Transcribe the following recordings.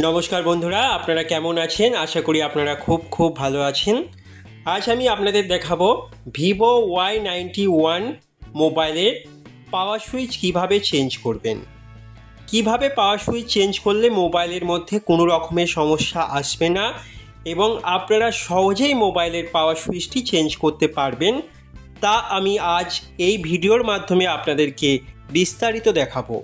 নমস্কার বন্ধুরা, আপনারা কেমন আছেন? আশা করি আপনারা খুব ভালো আছেন। আজ আমি আপনাদের দেখাবো ভিভো Y91 মোবাইলের পাওয়ার সুইচ কিভাবে চেঞ্জ করবেন। কিভাবে পাওয়ার সুইচ চেঞ্জ করলে মোবাইলের মধ্যে কোনো রকমের সমস্যা আসবে না এবং আপনারা সহজেই মোবাইলের পাওয়ার সুইচটি চেঞ্জ করতে পারবেন, তা আমি আজ এই ভিডিওর মাধ্যমে আপনাদেরকে বিস্তারিত দেখাবো।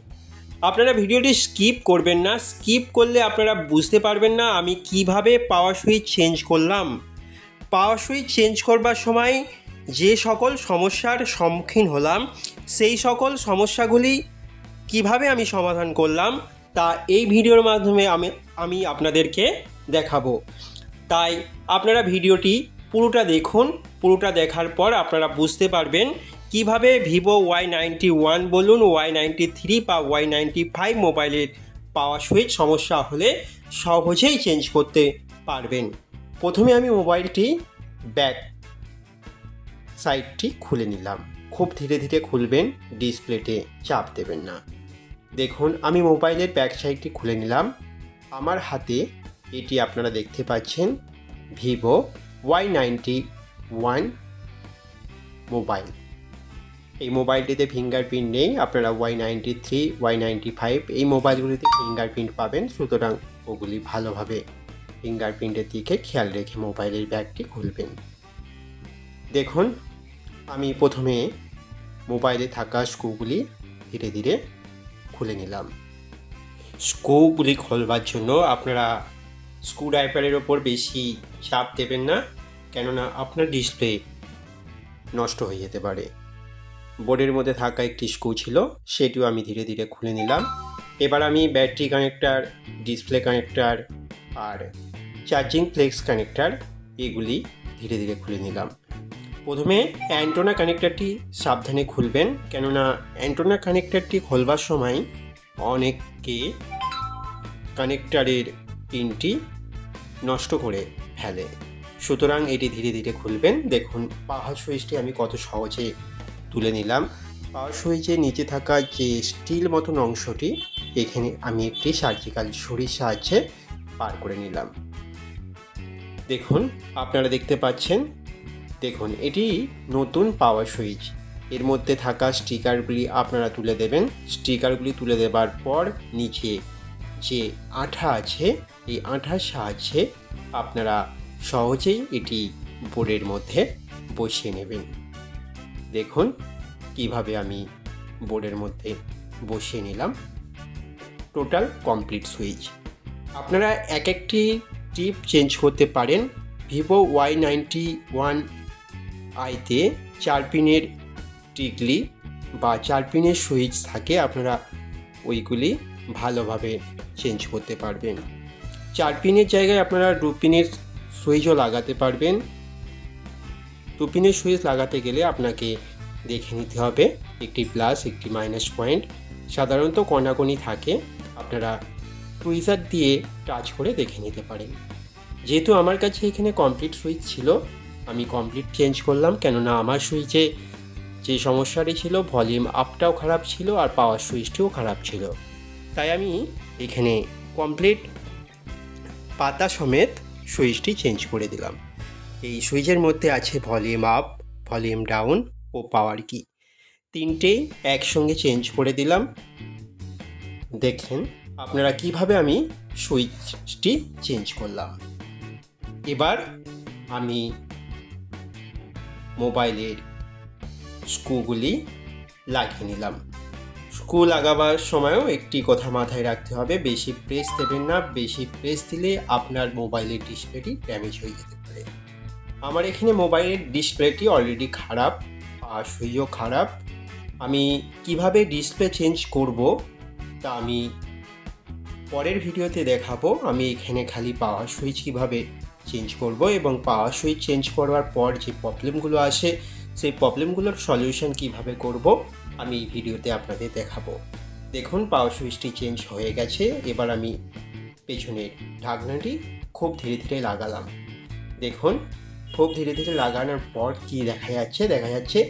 আপনারা ভিডিওটি স্কিপ করবেন না, স্কিপ করলে আপনারা বুঝতে পারবেন না আমি কিভাবে পাওয়ার সুইচ চেঞ্জ করলাম। পাওয়ার সুইচ চেঞ্জ করবার সময় যে সকল সমস্যার সম্মুখীন হলাম সেই সকল সমস্যাগুলি কিভাবে আমি সমাধান করলাম তা এই ভিডিওর মাধ্যমে আমি আপনাদেরকে দেখাবো। তাই আপনারা ভিডিওটি পুরোটা দেখুন। পুরোটা দেখার পর আপনারা বুঝতে পারবেন কিভাবে ভিভো Y91 বলুন, Y93 বা Y95 মোবাইলের পাওয়ার সুইচ সমস্যা হলে সহজেই চেঞ্জ করতে পারবেন। প্রথমে আমি মোবাইলটি ব্যাক সাইডটি খুলে নিলাম। খুব ধীরে ধীরে খুলবেন, ডিসপ্লেতে চাপ দেবেন না। দেখুন আমি মোবাইলের ব্যাক সাইডটি খুলে নিলাম। আমার হাতে এটি আপনারা দেখতে পাচ্ছেন ভিভো Y91 মোবাইল। এই মোবাইলটিতে ফিঙ্গারপ্রিন্ট নেই। আপনারা Y93, Y95 এই মোবাইলগুলিতে ফিঙ্গারপ্রিন্ট পাবেন, সুতরাং ওগুলি ভালোভাবে ফিঙ্গারপ্রিন্টের দিকে খেয়াল রেখে মোবাইলের ব্যাগটি খুলবেন। দেখুন আমি প্রথমে মোবাইলে থাকা স্ক্রুগুলি ধীরে ধীরে খুলে নিলাম। স্ক্রুগুলি খোলবার জন্য আপনারা স্ক্রু ড্রাইভারের ওপর বেশি চাপ দেবেন না, কেননা আপনার ডিসপ্লে নষ্ট হয়ে যেতে পারে। বোর্ডের মধ্যে থাকা একটি স্ক্রু ছিল, সেটিও আমি ধীরে ধীরে খুলে নিলাম। এবার আমি ব্যাটারি কানেক্টার, ডিসপ্লে কানেক্টার আর চার্জিং ফ্লেক্স কানেক্টার এগুলি ধীরে ধীরে খুলে নিলাম। প্রথমে অ্যান্টেনা কানেক্টারটি সাবধানে খুলবেন, কেননা অ্যান্টেনা কানেক্টারটি খোলবার সময় অনেকে কানেক্টারের পিনটি নষ্ট করে ফেলে, সুতরাং এটি ধীরে ধীরে খুলবেন। দেখুন পাওয়ার সুইচটি আমি কত সহজে তুলে নিলাম। পাওয়ার সুইচের নিচে থাকা যে স্টিল মতন অংশটি, এখানে আমি একটি সার্জিক্যাল ছুরির সাহায্যে পার করে নিলাম। দেখুন আপনারা দেখতে পাচ্ছেন, দেখুন এটি নতুন পাওয়ার সুইচ। এর মধ্যে থাকা স্টিকারগুলি আপনারা তুলে দেবেন। স্টিকারগুলি তুলে দেবার পর নিচে যে আঠা আছে, এই আঠার সাহায্যে আপনারা সহজেই এটি বোর্ডের মধ্যে বসিয়ে নেবেন। দেখুন কিভাবে আমি বোর্ডের মধ্যে বসিয়ে নিলাম। Total complete switch. আপনারা এক একটি টিপ চেঞ্জ করতে পারেন। ভিভো Y91 আইতে 4 পিনের টিকলি বা 4 পিনের সুইচ থাকে, আপনারা ওইগুলি ভালোভাবে চেঞ্জ করতে পারবেন। 4 পিনের জায়গায় আপনারা 2 পিনের সুইচও লাগাতে পারবেন। 2 পিনের সুইচ লাগাতে গেলে আপনাকে দেখে নিতে হবে একটি প্লাস একটি মাইনাস পয়েন্ট, সাধারণত কোনাকুনি থাকে, আপনারা টুইজার দিয়ে টাচ করে দেখে নিতে পারেন। যেহেতু আমার কাছে এখানে কমপ্লিট সুইচ ছিল, আমি কমপ্লিট চেঞ্জ করলাম, কেননা আমার সুইচে যে সমস্যাটি ছিল ভলিউম আপটাও খারাপ ছিল আর পাওয়ার সুইচটিও খারাপ ছিল, তাই আমি এখানে কমপ্লিট পাতা সমেত সুইচটি চেঞ্জ করে দিলাম। এই সুইচের মধ্যে আছে ভলিউম আপ, ভলিউম ডাউন ও পাওয়ার কি, তিনটেই একসঙ্গে চেঞ্জ করে দিলাম। দেখেন আপনারা কিভাবে আমি সুইচটি চেঞ্জ করলাম। এবার আমি মোবাইলের স্ক্রুগুলি লাগিয়ে নিলাম। স্ক্রু লাগাবার সময়ও একটি কথা মাথায় রাখতে হবে, বেশি প্রেস দেবেন না। বেশি প্রেস দিলে আপনার মোবাইলের ডিসপ্লেটি ড্যামেজ হয়ে যেতে পারে। আমার এখানে মোবাইলের ডিসপ্লেটি অলরেডি খারাপ, আর সুইচও খারাপ। আমি কিভাবে ডিসপ্লে চেঞ্জ করব তা আমি পরের ভিডিওতে দেখাবো। আমি এখানে খালি পাওয়ার সুইচ কিভাবে চেঞ্জ করব এবং পাওয়ার সুইচ চেঞ্জ করবার পর যে প্রবলেমগুলো আসে সেই প্রবলেমগুলোর সলিউশন কিভাবে করব আমি এই ভিডিওতে আপনাদের দেখাবো। দেখুন পাওয়ার সুইচটি চেঞ্জ হয়ে গেছে। এবার আমি পেছনের ঢাকনাটি খুব ধীরে ধীরে লাগালাম। দেখুন খুব ধীরে ধীরে লাগানোর পর কি দেখা যাচ্ছে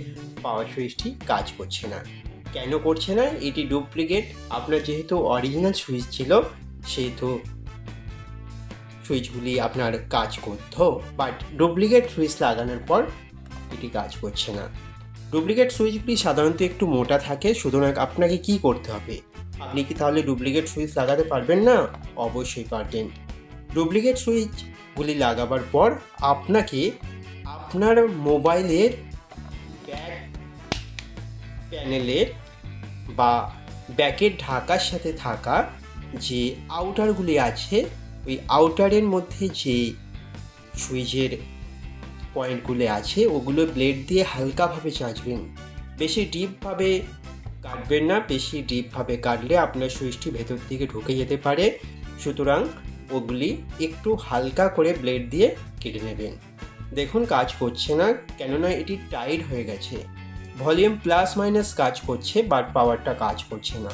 পাওয়ার সুইচটি কাজ করছে না। কেন করছে না? এটি ডুপ্লিকেট। আপনার যেহেতু অরিজিনাল সুইচ ছিল সেহেতু সুইচগুলি আপনার কাজ করতো, বাট ডুপ্লিকেট সুইচ লাগানোর পর এটি কাজ করছে না। ডুপ্লিকেট সুইচগুলি সাধারণত একটু মোটা থাকে, সুতরাং আপনাকে কি করতে হবে? আপনি কি তাহলে ডুপ্লিকেট সুইচ লাগাতে পারবেন না? অবশ্যই পারবেন। ডুপ্লিকেট সুইচগুলি লাগাবার পর আপনাকে আপনার মোবাইলের ব্যাক প্যানেলের বা ব্যাকের ঢাকার সাথে থাকা যে আউটারগুলি আছে, ওই আউটারের মধ্যে যে সুইচের পয়েন্টগুলো আছে ওগুলো ব্লেড দিয়ে হালকাভাবে চাঁচবেন। বেশি ডিপভাবে কাটবেন না, বেশি ডিপভাবে কাটলে আপনার সুইচটি ভেতর দিকে ঢুকে যেতে পারে। সুতরাং ওগুলি একটু হালকা করে ব্লেড দিয়ে কেটে নেবেন। দেখুন কাজ করছে না, কেননা এটি টাইট হয়ে গেছে। ভলিউম প্লাস মাইনাস কাজ করছে, বাট পাওয়ারটা কাজ করছে না।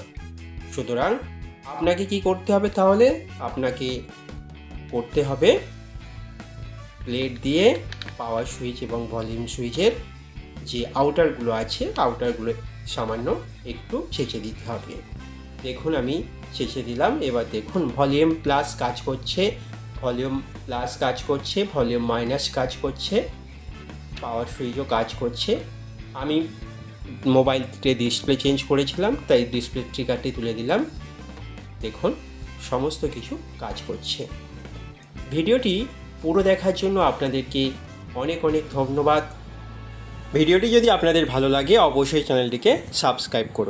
সুতরাং আপনাকে কি করতে হবে? তাহলে আপনাকে করতে হবে ব্লেড দিয়ে পাওয়ার সুইচ এবং ভলিউম সুইচের যে আউটারগুলো আছে আউটারগুলো সামান্য একটু ছেঁচে দিতে হবে। দেখুন আমি ছেঁচে দিলাম। এবার দেখুন ভলিউম প্লাস কাজ করছে, ভলিউম প্লাস কাজ করছে, ভলিউম মাইনাস কাজ করছে, পাওয়ার সুইচও কাজ করছে। আমি মোবাইলতে ডিসপ্লে চেঞ্জ করেছিলাম, তাই ডিসপ্লে ট্রিগারটি তুলে দিলাম। দেখুন সমস্ত কিছু কাজ করছে। ভিডিওটি পুরো দেখার জন্য আপনাদেরকে অনেক অনেক ধন্যবাদ। ভিডিওটি যদি আপনাদের ভালো লাগে অবশ্যই চ্যানেলটিকে সাবস্ক্রাইব করুন।